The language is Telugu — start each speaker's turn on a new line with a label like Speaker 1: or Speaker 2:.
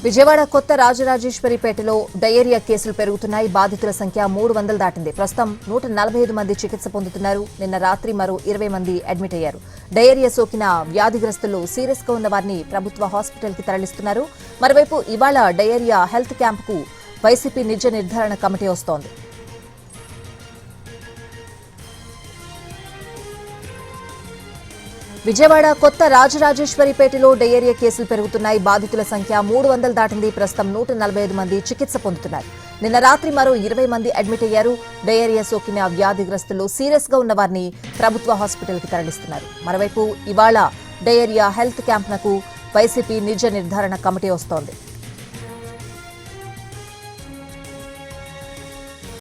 Speaker 1: విజయవాడ కొత్త రాజరాజేశ్వరిపేటలో డయేరియా కేసులు పెరుగుతున్నాయి. బాధితుల సంఖ్య 300 దాటింది. ప్రస్తుతం 145 మంది చికిత్స పొందుతున్నారు. నిన్న రాత్రి మరో 20 మంది అడ్మిట్ అయ్యారు. డయేరియా సోకిన వ్యాధిగ్రస్తులు సీరియస్ గా ఉన్న వారిని ప్రభుత్వ హాస్పిటల్ కి తరలిస్తున్నారు. మరోవైపు ఇవాళ డయేరియా హెల్త్ క్యాంపుకు వైసీపీ నిజ నిర్ధారణ కమిటీ వస్తోంది. విజయవాడ కొత్త రాజరాజేశ్వరిపేటలో డయేరియా కేసులు పెరుగుతున్నాయి. బాధితుల సంఖ్య 300 దాటింది. ప్రస్తుతం 145 మంది చికిత్స పొందుతున్నారు. నిన్న రాత్రి మరో 20 మంది అడ్మిట్ అయ్యారు. డయేరియా సోకిన వ్యాధిగ్రస్తులు సీరియస్ గా ఉన్న వారిని ప్రభుత్వ హాస్పిటల్ కి తరలిస్తున్నారు. మరోవైపు ఇవాళ డయేరియా హెల్త్ క్యాంపునకు వైసీపీ నిజ నిర్ధారణ కమిటీ వస్తోంది.